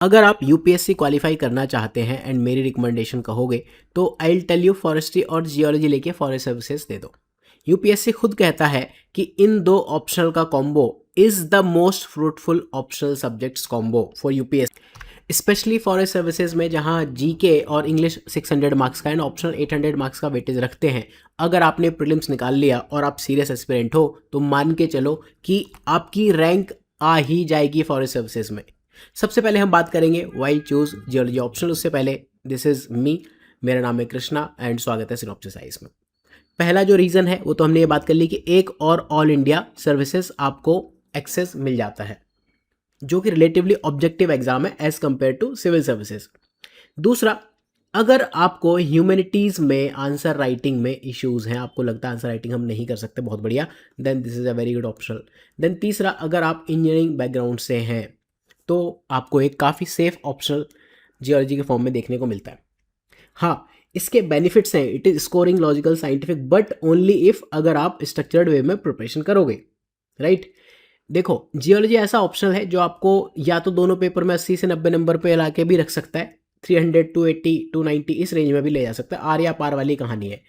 अगर आप UPSC qualify करना चाहते हैं एंड मेरी रिकमेंडेशन कहोगे तो I will tell you forestry और जियोलॉजी लेके फॉरेस्ट सर्विसेज दे दो। यूपीएससी खुद कहता है कि इन दो ऑप्शनल का combo is the most fruitful optional subjects combo for UPSC, specially forest services में जहां जीके और इंग्लिश 600 मार्क्स का एंड ऑप्शनल 800 मार्क्स का वेटेज रखते हैं। अगर आपने प्रीलिम्स निकाल लिया और आप सीरियस एस्पिरेंट हो तो मान के चलो कि आपकी रैंक आ ही जाएगी फॉरेस्ट सर्विसेज में। सबसे पहले हम बात करेंगे वाई चूज जियोलॉजी ऑप्शनल। उससे पहले दिस इज मी, मेरा नाम है कृष्णा एंड स्वागत है सिनॉप्सिस आइस में। पहला जो रीज़न है वो तो हमने ये बात कर ली कि एक और ऑल इंडिया सर्विसेज आपको एक्सेस मिल जाता है जो कि रिलेटिवली ऑब्जेक्टिव एग्जाम है as compare to civil services. दूसरा, अगर आपको ह्यूमैनिटीज़ में आंसर राइटिंग में इश्यूज़ हैं, आपको लगता है आंसर राइटिंग हम नहीं कर सकते, बहुत बढ़िया, then this is a very good optional. Then तीसरा, अगर आप इंजीनियरिंग बैकग्राउंड से हैं तो आपको एक काफ़ी सेफ ऑप्शनल जियोलॉजी के फॉर्म में देखने को मिलता है। हाँ, इसके बेनिफिट्स हैं, it is scoring logical scientific but only if अगर आप स्ट्रक्चर्ड वे में प्रिपरेशन करोगे, राइट। देखो, जियोलॉजी ऐसा ऑप्शनल है जो आपको या तो दोनों पेपर में 80 से 90 नंबर पे ला के भी रख सकता है, 300 280 290 इस रेंज में भी ले जा सकता है। आर या पार वाली कहानी है,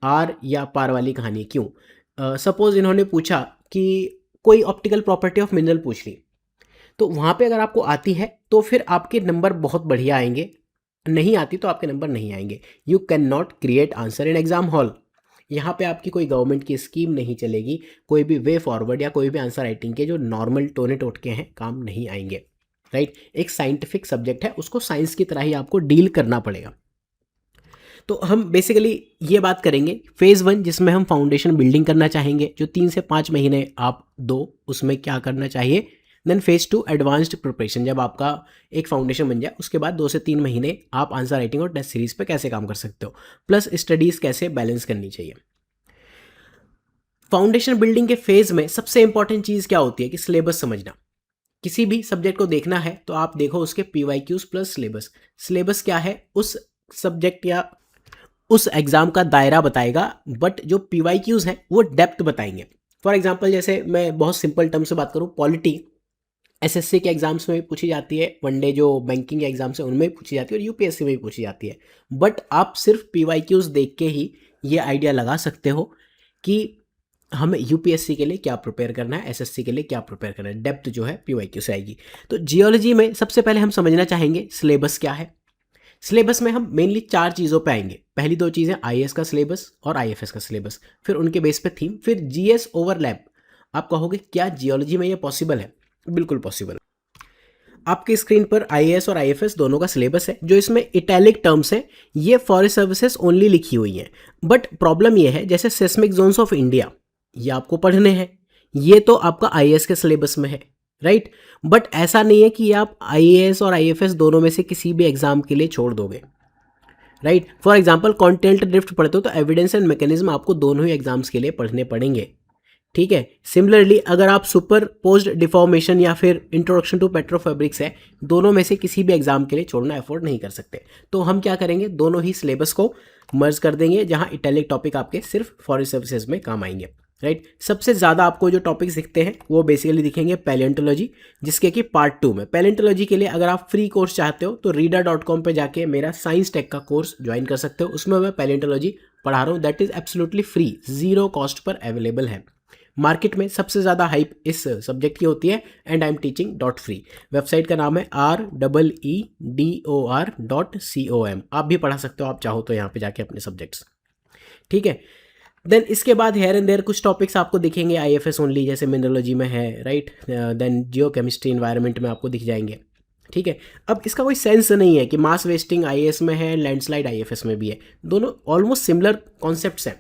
आर या पार वाली कहानी है। क्यों? सपोज इन्होंने पूछा कि कोई ऑप्टिकल प्रॉपर्टी ऑफ मिनरल पूछ ली, तो वहाँ पे अगर आपको आती है तो फिर आपके नंबर बहुत बढ़िया आएंगे, नहीं आती तो आपके नंबर नहीं आएंगे। You can not create answer in exam hall. यहाँ पे आपकी कोई गवर्नमेंट की स्कीम नहीं चलेगी, कोई भी वे फॉरवर्ड या कोई भी आंसर राइटिंग के जो नॉर्मल टोने टोटके हैं काम नहीं आएंगे, राइट। एक साइंटिफिक सब्जेक्ट है, उसको साइंस की तरह ही आपको डील करना पड़ेगा। तो हम बेसिकली ये बात करेंगे फेज़ 1 जिसमें हम फाउंडेशन बिल्डिंग करना चाहेंगे, जो 3 से 5 महीने आप दो, उसमें क्या करना चाहिए। देन फेज़ 2 एडवांस्ड प्रिपरेशन, जब आपका एक फाउंडेशन बन जाए उसके बाद 2 से 3 महीने आप आंसर राइटिंग और टेस्ट सीरीज पे कैसे काम कर सकते हो, प्लस स्टडीज़ कैसे बैलेंस करनी चाहिए। फाउंडेशन बिल्डिंग के फेज़ में सबसे इंपॉर्टेंट चीज़ क्या होती है कि सिलेबस समझना। किसी भी सब्जेक्ट को देखना है तो आप देखो उसके PYQs प्लस सिलेबस। सिलेबस क्या है, उस सब्जेक्ट या उस एग्ज़ाम का दायरा बताएगा, बट जो PYQs हैं वो डेप्थ बताएंगे। फॉर एग्जाम्पल, जैसे मैं बहुत सिंपल टर्म से बात करूँ, पॉलिटी SSC के एग्जाम्स में भी पूछी जाती है, वनडे जो बैंकिंग एग्जाम्स है उनमें भी पूछी जाती है और यूपीएससी में भी पूछी जाती है। बट आप सिर्फ PYQs देख के ही ये आइडिया लगा सकते हो कि हमें यूपीएससी के लिए क्या प्रिपेयर करना है, SSC के लिए क्या प्रिपेयर करना है। डेप्थ जो है PYQ से आएगी। तो जियोलॉजी में सबसे पहले हम समझना चाहेंगे सिलेबस क्या है। सिलेबस में हम मेनली 4 चीज़ों पे आएंगे। पहली 2 चीज़ें IAS का सिलेबस और IFS का सिलेबस, फिर उनके बेस पे थीम, फिर GS ओवरलैप। आप कहोगे क्या जियोलॉजी में ये पॉसिबल है? बिल्कुल पॉसिबल। आपकी स्क्रीन पर IAS और IFS दोनों का सिलेबस है, जो इसमें इटैलिक टर्म्स है, ये फॉरेस्ट सर्विसेज ओनली लिखी हुई हैं। बट प्रॉब्लम ये है, जैसे सेस्मिक जोन्स ऑफ इंडिया ये आपको पढ़ने हैं, ये तो आपका IAS के सिलेबस में है, राइट। बट ऐसा नहीं है कि आप IAS और IFS दोनों में से किसी भी एग्जाम के लिए छोड़ दोगे, right. For example continental drift पढ़ते हो तो एविडेंस एंड मैकेनिज्म आपको दोनों ही एग्जाम्स के लिए पढ़ने पड़ेंगे, ठीक है। सिमिलरली अगर आप सुपर पोज्ड डिफॉर्मेशन या फिर इंट्रोडक्शन टू पेट्रोफैब्रिक्स है, दोनों में से किसी भी एग्जाम के लिए छोड़ना अफोर्ड नहीं कर सकते। तो हम क्या करेंगे, दोनों ही सिलेबस को मर्ज कर देंगे, जहां इटैलिक टॉपिक आपके सिर्फ फॉरेस्ट सर्विसेज में काम आएंगे, राइट। सबसे ज़्यादा आपको जो टॉपिक्स दिखते हैं वो बेसिकली दिखेंगे पैलियोंटोलॉजी, जिसके कि पार्ट 2 में। पैलियोंटोलॉजी के लिए अगर आप फ्री कोर्स चाहते हो तो reader.com पे जाके मेरा साइंस टेक का कोर्स ज्वाइन कर सकते हो। उसमें मैं पैलियोंटोलॉजी पढ़ा रहा हूँ, that is absolutely free, 0 cost per available है। मार्केट में सबसे ज़्यादा हाइप इस सब्जेक्ट की होती है and I am teaching .free। Website का नाम है REEDOR.com। आप भी पढ़ा सकते हो आप चाहो तो यहाँ पे जाके अपने सब्जेक्ट्स, ठीक है। देन इसके बाद हेयर एंड देयर कुछ टॉपिक्स आपको दिखेंगे IFS ओनली, जैसे मिनरोलॉजी में है, राइट। देन जियो केमिस्ट्री इन्वायरमेंट में आपको दिख जाएंगे, ठीक है। अब इसका कोई सेंस नहीं है कि मास वेस्टिंग IAS में है, लैंडस्लाइड IFS में भी है, दोनों ऑलमोस्ट सिमिलर कॉन्सेप्ट्स हैं।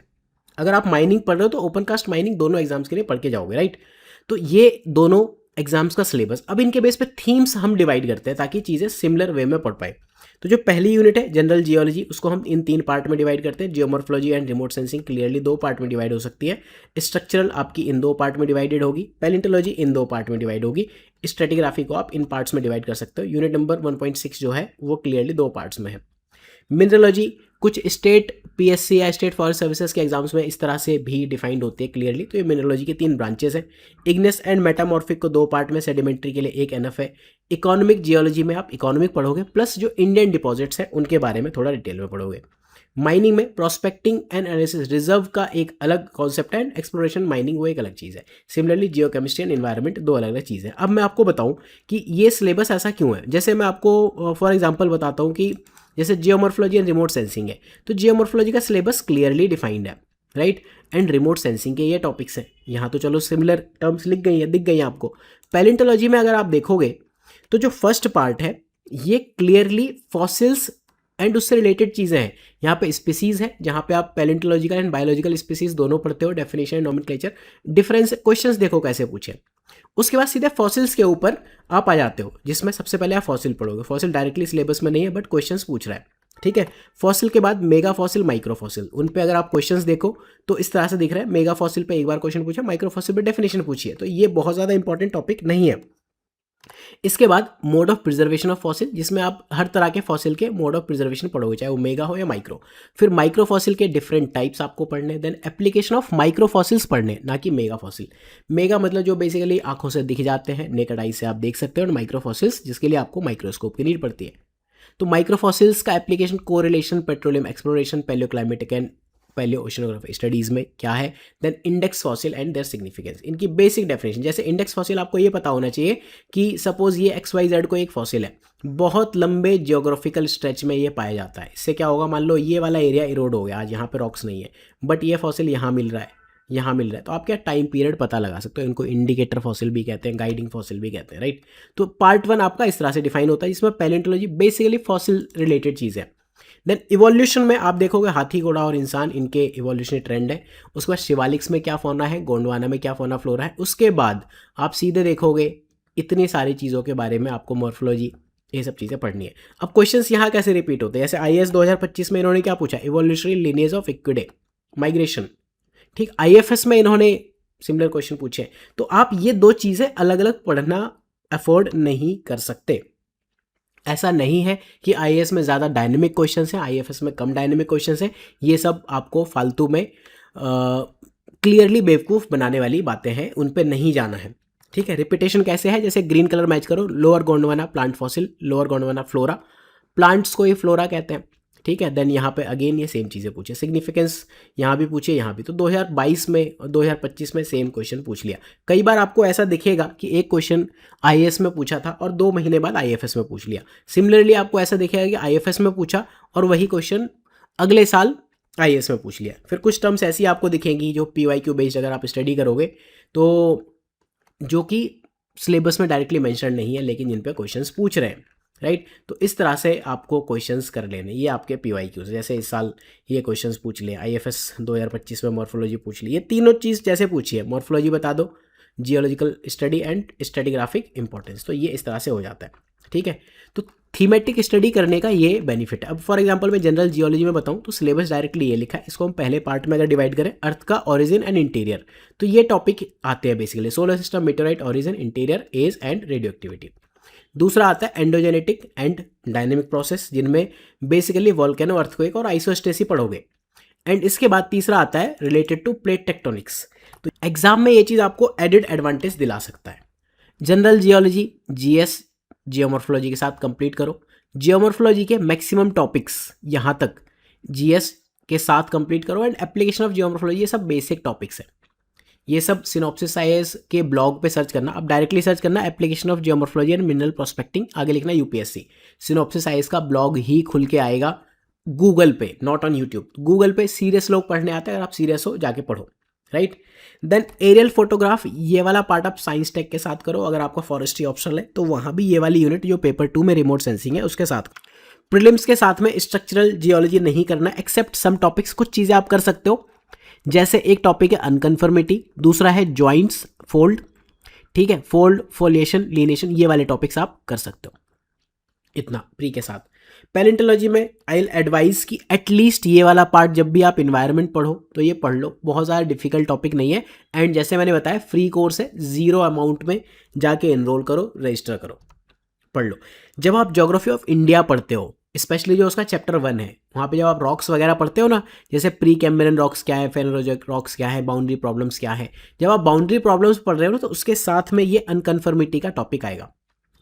अगर आप माइनिंग पढ़ रहे हो तो ओपन कास्ट माइनिंग दोनों एग्जाम्स के लिए पढ़ के जाओगे, राइट। तो ये दोनों एग्जाम्स का सिलेबस। अब इनके बेस पे थीम्स हम डिवाइड करते हैं ताकि चीज़ें सिमिलर वे में पढ़ पाए। तो जो पहली यूनिट है जनरल जियोलॉजी, उसको हम इन 3 पार्ट में डिवाइड करते हैं। Geomorphology and remote sensing clearly 2 part में डिवाइड हो सकती है। स्ट्रक्चरल आपकी इन 2 पार्ट में डिवाइडेड होगी। पैलियोंटोलॉजी इन 2 पार्ट में डिवाइड होगी। स्ट्रेटिग्राफी को आप इन पार्ट्स में डिवाइड कर सकते हो। यूनिट नंबर 1.6 जो है वो क्लियरली 2 पार्ट्स में है। मिनरलॉजी कुछ स्टेट PSC या स्टेट फॉरेस्ट सर्विसेज के एग्जाम्स में इस तरह से भी डिफाइंड होती है क्लियरली। तो ये मिनरलॉजी की 3 ब्रांचेस हैं। इग्नेस एंड मेटामॉर्फिक को 2 पार्ट में, सेडिमेंट्री के लिए एक एनफ है। इकोनॉमिक जियोलॉजी में आप इकोनॉमिक पढ़ोगे, प्लस जो इंडियन डिपॉजिट्स हैं उनके बारे में थोड़ा डिटेल में पढ़ोगे। माइनिंग में प्रोस्पेक्टिंग एंड एनालिसिस, रिजर्व का एक अलग कॉन्सेप्ट है एंड एक्सप्लोरेशन माइनिंग वो एक अलग चीज़ है। सिमिलरली जियोकेमिस्ट्री एंड एनवायरनमेंट दो अलग अलग चीज़ें हैं। अब मैं आपको बताऊं कि ये सिलेबस ऐसा क्यों है। जैसे मैं आपको फॉर एग्जांपल बताता हूं कि जैसे जियोमॉर्फोलॉजी एंड रिमोट सेंसिंग है, तो जियोमॉर्फोलॉजी का सिलेबस क्लियरली डिफाइंड है, राइट, एंड रिमोट सेंसिंग के ये टॉपिक्स हैं। यहाँ तो चलो सिमिलर टर्म्स लिख गई हैं, दिख गई हैं आपको। पैलेंटोलॉजी में अगर आप देखोगे तो जो फर्स्ट पार्ट है ये क्लियरली फॉसिल्स एंड उससे रिलेटेड चीज़ें हैं। यहाँ पे स्पीसीज है जहाँ पे आप पैलेंटोलॉजिकल एंड बायोलॉजिकल स्पीसीज दोनों पढ़ते हो, definition and nomenclature, difference, questions देखो कैसे पूछे। उसके बाद सीधे फॉसिल्स के ऊपर आप आ जाते हो, जिसमें सबसे पहले आप फॉसिल पढ़ोगे। फॉसिल डायरेक्टली सिलेबस में नहीं है बट क्वेश्चंस पूछ रहा है, ठीक है। फॉसिल के बाद मेगा फॉसिल, माइक्रो फॉसिल, उन पे अगर आप क्वेश्चंस देखो तो इस तरह से दिख रहा है। मेगा फॉसिल पे एक बार क्वेश्चन पूछा, माइक्रो फॉसिल पे डेफिनेशन पूछी है, तो ये बहुत ज़्यादा इंपॉर्टेंट टॉपिक नहीं है। इसके बाद mode of preservation of fossil, जिसमें आप हर तरह के फॉसिल के मोड ऑफ प्रिजर्वेशन पढ़ोगे, चाहे वो मेगा हो या माइक्रो। फिर माइक्रो फॉसिल के डिफरेंट टाइप्स आपको पढ़ने, then application of micro fossils पढ़ने, ना कि मेगा फॉसिल। मेगा मतलब जो बेसिकली आंखों से दिख जाते हैं, नेकेड आई से आप देख सकते हो, और माइक्रो फॉसिल्स जिसके लिए आपको माइक्रोस्कोप की नीड पड़ती है। तो माइक्रो फॉसिल्स का application correlation, petroleum exploration, palaeoclimatic and palaeo oceanography studies में क्या है। Then index fossil and their significance, इनकी बेसिक डेफिनेशन। जैसे इंडेक्स फॉसिल आपको ये पता होना चाहिए कि सपोज ये XYZ को एक फॉसिल है, बहुत लंबे जियोग्राफिकल स्ट्रेच में ये पाया जाता है। इससे क्या होगा, मान लो ये वाला एरिया इरोड हो गया, आज यहाँ पे रॉक्स नहीं है, बट ये फॉसिल यहाँ मिल रहा है, यहाँ मिल रहा है, तो आप क्या टाइम पीरियड पता लगा सकते हो। इनको इंडिकेटर फॉसिल भी कहते हैं, गाइडिंग फॉसिल भी कहते हैं, राइट। तो पार्ट 1 आपका इस तरह से डिफाइन होता है, जिसमें पैलेंटोलॉजी बेसिकली फॉसिल रिलेटेड चीज़ है। देन इवोल्यूशन में आप देखोगे हाथी, घोड़ा और इंसान, इनके इवोल्यूशनरी ट्रेंड है। उसके बाद शिवालिक्स में क्या फौना है, गोंडवाना में क्या फौना फ्लोरा है। उसके बाद आप सीधे देखोगे इतनी सारी चीज़ों के बारे में आपको मॉर्फोलॉजी, ये सब चीज़ें पढ़नी है। अब क्वेश्चंस यहाँ कैसे रिपीट होते हैं, जैसे IAS 2025 में इन्होंने क्या पूछा, इवोल्यूशनरी लिनिएज ऑफ इक्विडे, माइग्रेशन, ठीक। IFS में इन्होंने सिमिलर क्वेश्चन पूछे। तो आप ये दो चीज़ें अलग अलग पढ़ना अफोर्ड नहीं कर सकते। ऐसा नहीं है कि IAS में ज़्यादा डायनेमिक क्वेश्चंस हैं, IFS में कम डायनेमिक क्वेश्चंस हैं। ये सब आपको फालतू में क्लियरली बेवकूफ़ बनाने वाली बातें हैं, उन पे नहीं जाना है, ठीक है। रिपीटेशन कैसे है, जैसे ग्रीन कलर मैच करो, lower Gondwana plant fossil, lower Gondwana flora, plants को ये फ्लोरा कहते हैं, ठीक है। देन यहाँ पे अगेन ये सेम चीज़ें पूछे, सिग्निफिकेंस यहाँ भी पूछे, यहाँ भी। तो 2022 में और 2025 में सेम क्वेश्चन पूछ लिया। कई बार आपको ऐसा दिखेगा कि एक क्वेश्चन IAS में पूछा था और 2 महीने बाद IFS में पूछ लिया। सिमिलरली आपको ऐसा दिखेगा कि IFS में पूछा और वही क्वेश्चन अगले साल IAS में पूछ लिया। फिर कुछ टर्म्स ऐसी आपको दिखेंगी जो PYQ बेस्ड अगर आप स्टडी करोगे तो जो कि सिलेबस में डायरेक्टली मेंशन नहीं है, लेकिन जिन पे क्वेश्चंस पूछ रहे हैं, राइट। तो इस तरह से आपको क्वेश्चंस कर लेने, ये आपके PYQ। जैसे इस साल ये क्वेश्चंस पूछ लिए, IFS 2025 में मॉर्फोलॉजी पूछ ली, ये तीनों चीज़ जैसे पूछी है, मॉर्फोलॉजी बता दो, geological study and stratigraphic importance, तो ये इस तरह से हो जाता है, ठीक है। तो थीमेटिक स्टडी करने का ये बेनिफिट है। अब फॉर एग्जांपल मैं जनरल जियोलॉजी में बताऊं तो सिलेबस डायरेक्टली ये लिखा है, इसको हम पहले पार्ट में अगर डिवाइड करें, अर्थ का ओरिजिन एंड इंटीरियर, तो ये टॉपिक आते हैं basically, solar system, meteorite, origin, interior, age and radio activity. दूसरा आता है एंडोजेनेटिक एंड डायनेमिक प्रोसेस, जिनमें बेसिकली वोल्केनो, अर्थक्वेक और आइसोस्टेसी पढ़ोगे। एंड इसके बाद तीसरा आता है रिलेटेड टू प्लेट टेक्टोनिक्स। तो एग्जाम में ये चीज़ आपको एडेड एडवांटेज दिला सकता है। जनरल जियोलॉजी GS जियोमॉर्फोलॉजी के साथ कंप्लीट करो, जियोमॉर्फोलॉजी के मैक्सिमम टॉपिक्स यहाँ तक GS के साथ कंप्लीट करो, एंड एप्लीकेशन ऑफ जियोमॉर्फोलॉजी, ये सब बेसिक टॉपिक्स हैं। ये सब सिनॉप्सिस IAS के ब्लॉग पे सर्च करना, अब डायरेक्टली सर्च करना application of geomorphology and mineral prospecting, आगे लिखना UPSC। सिनॉप्सिस IAS का ब्लॉग ही खुल के आएगा गूगल पे, नॉट ऑन यूट्यूब। गूगल पे सीरियस लोग पढ़ने आते हैं, अगर आप सीरियस हो जाके पढ़ो, राइट। देन एरियल फोटोग्राफ, ये वाला पार्ट आप साइंस टेक के साथ करो, अगर आपका फॉरेस्ट्री ऑप्शनल है तो वहाँ भी ये वाली यूनिट जो पेपर 2 में रिमोट सेंसिंग है उसके साथ। प्रीलिम्स के साथ में स्ट्रक्चरल जियोलॉजी नहीं करना, एक्सेप्ट सम टॉपिक्स, कुछ चीज़ें आप कर सकते हो। जैसे एक टॉपिक है अनकन्फर्मिटी, दूसरा है जॉइंट्स, फोल्ड, ठीक है, फोल्ड, फोलिएशन, लीनेशन, ये वाले टॉपिक्स आप कर सकते हो, इतना प्री के साथ। पैलेंटोलॉजी में आई विल एडवाइस कि एटलीस्ट ये वाला पार्ट जब भी आप इन्वायरमेंट पढ़ो तो ये पढ़ लो, बहुत ज़्यादा डिफिकल्ट टॉपिक नहीं है। एंड जैसे मैंने बताया फ्री कोर्स है, 0 अमाउंट में जाके एनरोल करो, रजिस्टर करो, पढ़ लो। जब आप ज्योग्राफी ऑफ इंडिया पढ़ते हो, स्पेशली जो उसका चैप्टर 1 है, वहाँ पे जब आप रॉक्स वगैरह पढ़ते हो ना, जैसे प्री कैम्ब्रियन रॉक्स क्या है, फेनोलॉजिक रॉक्स क्या है, बाउंड्री प्रॉब्लम्स क्या है, जब आप बाउंड्री प्रॉब्लम्स पढ़ रहे हो ना तो उसके साथ में ये अनकन्फर्मिटी का टॉपिक आएगा,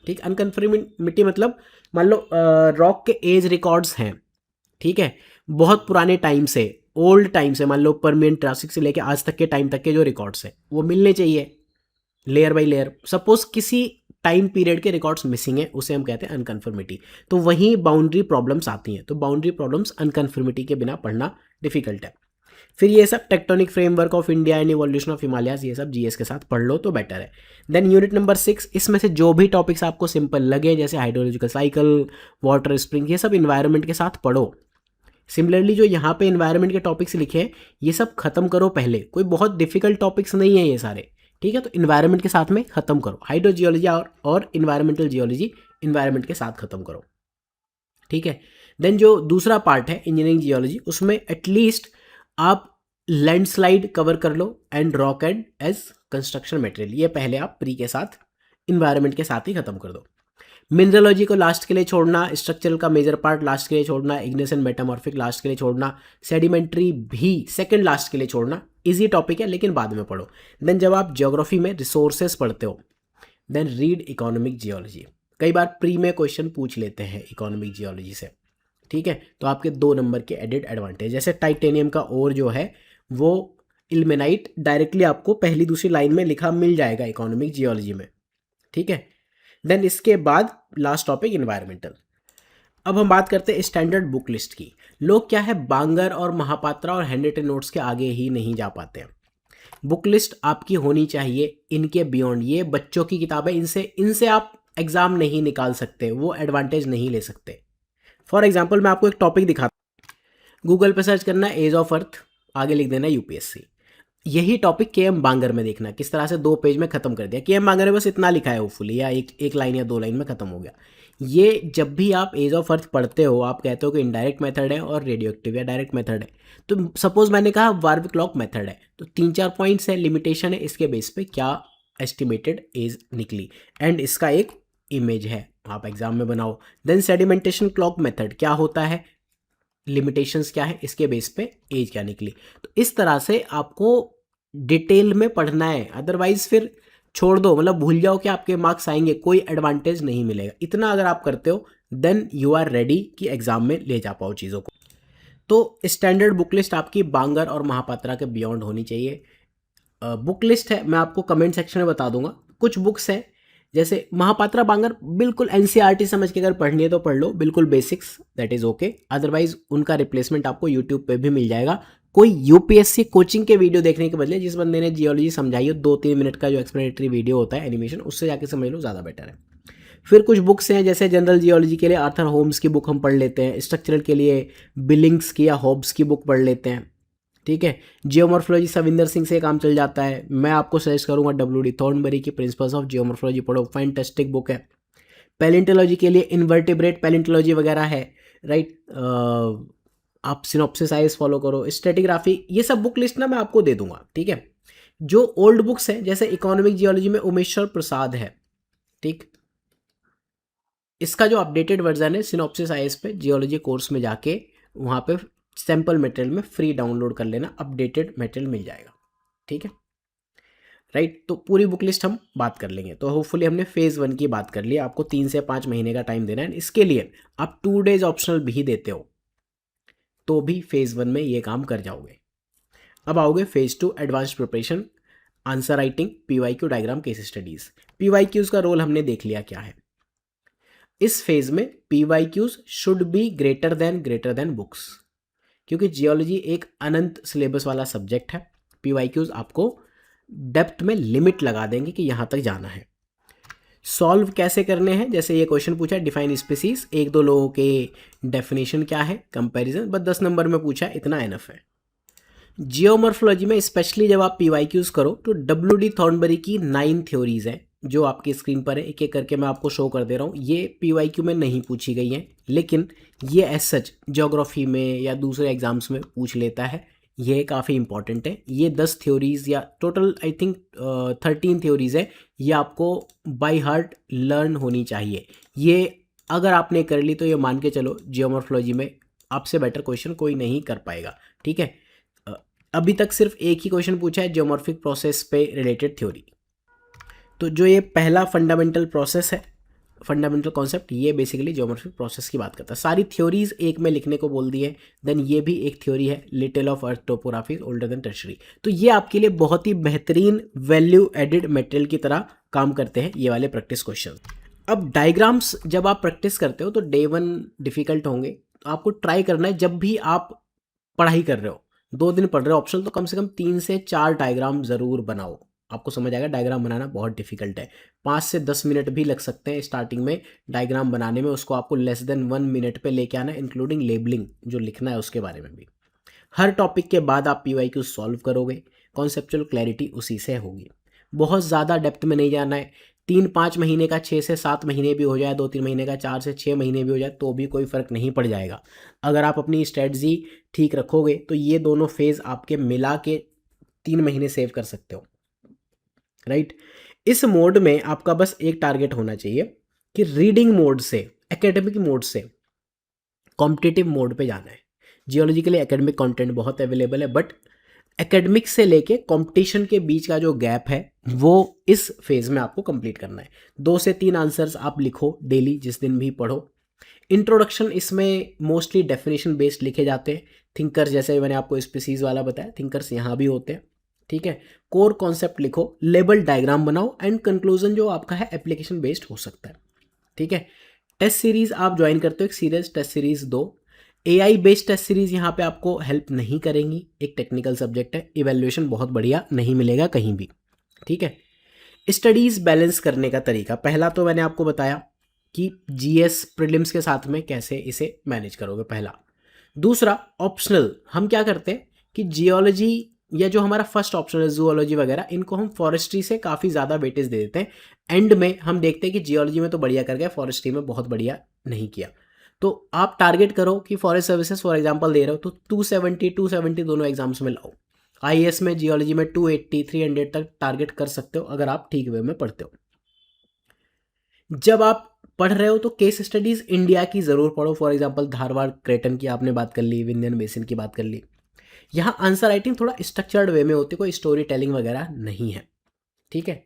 ठीक, अनकन्फर्मिटी मतलब मान लो रॉक के एज रिकॉर्ड्स हैं, ठीक है, बहुत पुराने टाइम से, ओल्ड टाइम से, मान लो परमियन ट्रासिक से लेके आज तक के टाइम तक के जो रिकॉर्ड्स हैं वो मिलने चाहिए लेयर बाय लेयर। सपोज किसी टाइम पीरियड के रिकॉर्ड्स मिसिंग है, उसे हम कहते हैं अनकन्फर्मिटी। तो वहीं बाउंड्री प्रॉब्लम्स आती हैं। तो बाउंड्री प्रॉब्लम्स अनकन्फर्मिटी के बिना पढ़ना डिफिकल्ट है। फिर ये सब tectonic framework of India and evolution of Himalayas, ये सब जीएस के साथ पढ़ लो तो बेटर है। देन यूनिट नंबर 6, इसमें से जो भी टॉपिक्स आपको सिंपल लगे जैसे हाइड्रोलॉजिकल साइकिल, वाटर स्प्रिंग, ये सब इन्वायरमेंट के साथ पढ़ो। सिमिलरली जो यहाँ पे इन्वायरमेंट के टॉपिक्स लिखे हैं ये सब खत्म करो पहले, कोई बहुत डिफिकल्ट टॉपिक्स नहीं है ये सारे, ठीक है। तो इन्वायरमेंट के साथ में खत्म करो, हाइड्रोजियोलॉजी और इन्वायरमेंटल जियोलॉजी इन्वायरमेंट के साथ खत्म करो, ठीक है। देन जो दूसरा पार्ट है इंजीनियरिंग जियोलॉजी, उसमें एटलीस्ट आप लैंडस्लाइड कवर कर लो and rock and as construction material, ये पहले आप प्री के साथ इन्वायरमेंट के साथ ही खत्म कर दो। मिनरलॉजी को लास्ट के लिए छोड़ना, स्ट्रक्चरल का मेजर पार्ट लास्ट के लिए छोड़ना, इग्नेस एंड मेटामॉर्फिक लास्ट के लिए छोड़ना, सेडिमेंट्री भी सेकंड लास्ट के लिए छोड़ना। इजी टॉपिक है लेकिन बाद में पढ़ो। देन जब आप ज्योग्राफी में रिसोर्सेज पढ़ते हो, देन रीड इकोनॉमिक जियोलॉजी। कई बार प्री में क्वेश्चन पूछ लेते हैं इकोनॉमिक जियोलॉजी से, ठीक है। तो आपके 2 नंबर के एडेड एडवांटेज, जैसे टाइटेनियम का ओर जो है वो इल्मेनाइट डायरेक्टली आपको पहली दूसरी लाइन में लिखा मिल जाएगा इकोनॉमिक जियोलॉजी में, ठीक है। देन इसके बाद लास्ट टॉपिक इन्वायरमेंटल। अब हम बात करते हैं स्टैंडर्ड बुक लिस्ट की। लोग क्या है बांगर और महापात्रा और हैंडरिटन नोट्स के आगे ही नहीं जा पाते हैं। बुक लिस्ट आपकी होनी चाहिए इनके बियॉन्ड। ये बच्चों की किताबें, इनसे आप एग्जाम नहीं निकाल सकते, वो एडवांटेज नहीं ले सकते। फॉर एग्जाम्पल मैं आपको एक टॉपिक दिखाता हूँ, गूगल पे सर्च करना एज ऑफ अर्थ, आगे लिख देना यूपीएससी। यही टॉपिक के एम बांगर में देखना किस तरह से 2 पेज में खत्म कर दिया। के एम बांगर में बस इतना लिखा है होपफुली, या एक लाइन या 2 लाइन में खत्म हो गया। ये जब भी आप एज ऑफ अर्थ पढ़ते हो आप कहते हो कि इनडायरेक्ट मेथड है और रेडियो एक्टिव या डायरेक्ट मेथड है। तो सपोज मैंने कहा वार्विक लॉक मेथड है, तो 3-4 पॉइंट्स है, लिमिटेशन है, इसके बेस पे क्या एस्टिमेटेड एज निकली एंड इसका एक इमेज है, आप एग्जाम में बनाओ। देन सेडिमेंटेशन क्लॉक मेथड क्या होता है, लिमिटेशंस क्या है, इसके बेस पे एज क्या निकली। तो इस तरह से आपको डिटेल में पढ़ना है, अदरवाइज फिर छोड़ दो, मतलब भूल जाओ कि आपके मार्क्स आएंगे, कोई एडवांटेज नहीं मिलेगा। इतना अगर आप करते हो देन यू आर रेडी कि एग्जाम में ले जा पाओ चीज़ों को। तो स्टैंडर्ड बुक लिस्ट आपकी बांगर और महापात्रा के बियॉन्ड होनी चाहिए। बुक लिस्ट है, मैं आपको कमेंट सेक्शन में बता दूंगा। कुछ बुक्स हैं जैसे महापात्रा बांगर बिल्कुल एनसीईआरटी समझ के अगर पढ़नी है तो पढ़ लो, बिल्कुल basics, that is okay. Otherwise उनका रिप्लेसमेंट आपको यूट्यूब पे भी मिल जाएगा। कोई यूपीएससी कोचिंग के वीडियो देखने के बदले जिस बंदे ने जियोलॉजी समझाई हो 2-3 मिनट का जो एक्सप्लेनेटरी वीडियो होता है एनिमेशन, उससे जाके समझ लो, ज़्यादा बेटर है। फिर कुछ बुक्स हैं जैसे जनरल जियोलॉजी के लिए आर्थर होम्स की बुक हम पढ़ लेते हैं, स्ट्रक्चरल के लिए बिलिंग्स की या हॉब्स की बुक पढ़ लेते हैं, ठीक है। जियोमॉर्फोलॉजी सविंदर सिंह से काम चल जाता है। मैं आपको सजेस्ट करूंगा WD थॉर्नबरी की प्रिंसिपल्स ऑफ जियोमॉर्फोलॉजी पढ़ो, फैंटास्टिक बुक है। पैलेंटोलॉजी के लिए इन्वर्टिब्रेट पैलेंटोलॉजी वगैरह है, राइट। आप सिनॉप्सिस आइस फॉलो करो, स्ट्रेटिग्राफी, ये सब बुक लिस्ट ना मैं आपको दे दूंगा, ठीक है। जो ओल्ड बुक्स हैं जैसे इकोनॉमिक जियोलॉजी में उमेश्वर प्रसाद है, ठीक, इसका जो अपडेटेड वर्जन है सिनॉप्सिस आईएएस पे जियोलॉजी कोर्स में जाके वहाँ पे सैम्पल मटेरियल में फ्री डाउनलोड कर लेना, अपडेटेड मटेरियल मिल जाएगा, ठीक है, राइट। तो पूरी बुक लिस्ट हम बात कर लेंगे। तो होपफुली हमने फेज़ 1 की बात कर ली। आपको 3 से 5 महीने का टाइम देना है, इसके लिए आप 2 डेज ऑप्शनल भी देते हो तो भी फेज़ 1 में ये काम कर जाओगे। अब आओगे phase 2 advanced preparation, answer writing, PYQ diagram, case studies. PYQs का रोल हमने देख लिया क्या है। इस फेज में PYQs should be greater than books, क्योंकि जियोलॉजी एक अनंत सिलेबस वाला सब्जेक्ट है। पीवाईक्यूज आपको डेप्थ में लिमिट लगा देंगे कि यहाँ तक जाना है। सॉल्व कैसे करने हैं, जैसे ये क्वेश्चन पूछा है डिफाइन स्पीसीज, 1-2 लोगों के डेफिनेशन क्या है, कंपैरिजन, बस 10 नंबर में पूछा है, इतना एनफ है। जियोमॉर्फोलॉजी में स्पेशली जब आप पीवाईक्यूज करो तो WD थॉर्नबरी की 9 थ्योरीज हैं जो आपकी स्क्रीन पर है, एक एक करके मैं आपको शो कर दे रहा हूँ। ये पीवाईक्यू में नहीं पूछी गई हैं, लेकिन ये एज सच ज्योग्राफी में या दूसरे एग्जाम्स में पूछ लेता है, ये काफ़ी इंपॉर्टेंट है। ये 10 थ्योरीज या टोटल आई थिंक 13 थ्योरीज है, ये आपको बाय हार्ट लर्न होनी चाहिए। ये अगर आपने कर ली तो ये मान के चलो जियोमॉर्फोलॉजी में आपसे बेटर क्वेश्चन कोई नहीं कर पाएगा, ठीक है। अभी तक सिर्फ एक ही क्वेश्चन पूछा है जियोमॉर्फिक प्रोसेस पे रिलेटेड थ्योरी। तो जो ये पहला फंडामेंटल प्रोसेस है फंडामेंटल कॉन्सेप्ट, ये बेसिकली ज्योमेट्रिक प्रोसेस की बात करता है। सारी थ्योरीज एक में लिखने को बोल दी है। देन ये भी एक थ्योरी है, little of earth topography older than tertiary. तो ये आपके लिए बहुत ही बेहतरीन वैल्यू एडिड मटेरियल की तरह काम करते हैं ये वाले प्रैक्टिस क्वेश्चन। अब डायग्राम्स जब आप प्रैक्टिस करते हो तो डे 1 डिफिकल्ट होंगे, तो आपको ट्राई करना है जब भी आप पढ़ाई कर रहे हो, 2 दिन पढ़ रहे हो ऑप्शनल, तो कम से कम 3 से 4 डायग्राम ज़रूर बनाओ। आपको समझ आएगा डायग्राम बनाना बहुत डिफिकल्ट है। 5 से 10 मिनट भी लग सकते हैं स्टार्टिंग में डायग्राम बनाने में, उसको आपको लेस देन 1 मिनट पे लेके आना, इंक्लूडिंग लेबलिंग जो लिखना है उसके बारे में भी। हर टॉपिक के बाद आप PYQ सॉल्व करोगे, कॉन्सेप्चुअल क्लैरिटी उसी से होगी। बहुत ज़्यादा डेप्थ में नहीं जाना है। 3-5 महीने का 6 से 7 महीने भी हो जाए, 2-3 महीने का 4 से 6 महीने भी हो जाए, तो भी कोई फ़र्क नहीं पड़ जाएगा। अगर आप अपनी स्ट्रेटजी ठीक रखोगे तो ये दोनों फेज़ आपके मिला के 3 महीने सेव कर सकते हो, राइट। इस मोड में आपका बस एक टारगेट होना चाहिए कि रीडिंग मोड से, एकेडमिक मोड से कॉम्पिटिटिव मोड पे जाना है। जियोलॉजी के लिए एकेडमिक कंटेंट बहुत अवेलेबल है, बट एकेडमिक से लेके कंपटीशन के बीच का जो गैप है वो इस फेज़ में आपको कंप्लीट करना है। 2 से 3 आंसर्स आप लिखो डेली, जिस दिन भी पढ़ो। इंट्रोडक्शन इसमें मोस्टली डेफिनेशन बेस्ड लिखे जाते हैं। थिंकर्स, जैसे मैंने आपको स्पीसीज वाला बताया, थिंकर्स यहाँ भी होते हैं, ठीक है। कोर कॉन्सेप्ट लिखो, लेबल डायग्राम बनाओ, एंड कंक्लूजन जो आपका है एप्लीकेशन बेस्ड हो सकता है, ठीक है। टेस्ट सीरीज आप ज्वाइन करते हो, एक serious test series 2। AI based test series यहाँ पे आपको हेल्प नहीं करेंगी, एक टेक्निकल सब्जेक्ट है, इवैल्यूएशन बहुत बढ़िया नहीं मिलेगा कहीं भी, ठीक है। स्टडीज बैलेंस करने का तरीका, पहला तो मैंने आपको बताया कि GS प्रीलिम्स के साथ में कैसे इसे मैनेज करोगे, पहला। दूसरा, ऑप्शनल हम क्या करते हैं कि जियोलॉजी या जो हमारा फर्स्ट ऑप्शन है जूलॉजी वगैरह, इनको हम फॉरेस्ट्री से काफ़ी ज़्यादा वेटेज दे देते हैं। एंड में हम देखते हैं कि जियोलॉजी में तो बढ़िया कर गया, फॉरेस्ट्री में बहुत बढ़िया नहीं किया। तो आप टारगेट करो कि फॉरेस्ट सर्विसेज फॉर एग्जांपल दे रहे हो तो 270 दोनों एग्जाम्स में लाओ। IAS में, जियोलॉजी में 280 300 तक टारगेट कर सकते हो अगर आप ठीक वे में पढ़ते हो। जब आप पढ़ रहे हो तो केस स्टडीज़ इंडिया की ज़रूर पढ़ो। फॉर एग्जांपल धारवाड़ क्रेटन की आपने बात कर ली, विंध्यन बेसिन की बात कर ली। यहाँ आंसर राइटिंग थोड़ा स्ट्रक्चर्ड वे में होती है, कोई स्टोरी टेलिंग वगैरह नहीं है, ठीक है।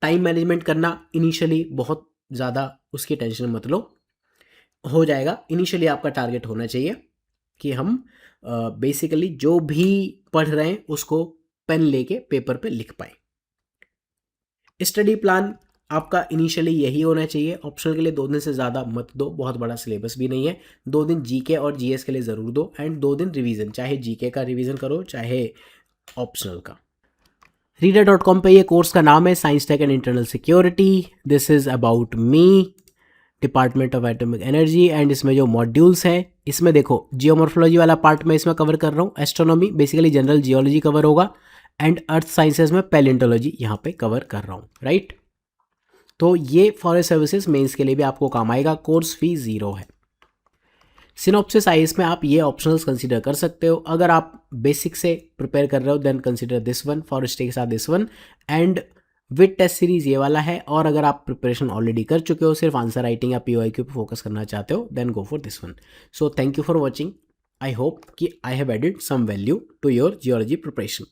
टाइम मैनेजमेंट करना इनिशियली बहुत ज़्यादा उसकी टेंशन मत लो, हो जाएगा। इनिशियली आपका टारगेट होना चाहिए कि हम बेसिकली जो भी पढ़ रहे हैं उसको पेन लेके पेपर पे लिख पाए। स्टडी प्लान आपका इनिशियली यही होना चाहिए। ऑप्शनल के लिए 2 दिन से ज़्यादा मत दो, बहुत बड़ा सिलेबस भी नहीं है। 2 दिन GK और GS के लिए ज़रूर दो, एंड 2 दिन रिवीजन, चाहे GK का रिवीजन करो चाहे ऑप्शनल का। reader.com पे ये कोर्स का नाम है science tech and internal security. This is about me, department of atomic energy, and इसमें जो मॉड्यूल्स है, इसमें देखो जियोमॉर्फोलॉजी वाला पार्ट मैं इसमें कवर कर रहा हूँ, astronomy basically general geology cover होगा, एंड अर्थ साइंसेज में पैलेंटोलॉजी यहाँ पे कवर कर रहा हूँ, राइट। तो ये फॉरेस्ट सर्विसेज मेंस के लिए भी आपको काम आएगा। कोर्स फी 0 है। सिनॉप्सिस IAS में आप ये ऑप्शनल्स कंसीडर कर सकते हो। अगर आप बेसिक से प्रिपेयर कर रहे हो then consider this one, forestry के साथ this one, and with test series ये वाला है। और अगर आप प्रिपरेशन ऑलरेडी कर चुके हो, सिर्फ आंसर राइटिंग या PYQ पे फोकस करना चाहते हो, then go for this one. So thank you for watching. I hope कि I have added some value to your geology preparation.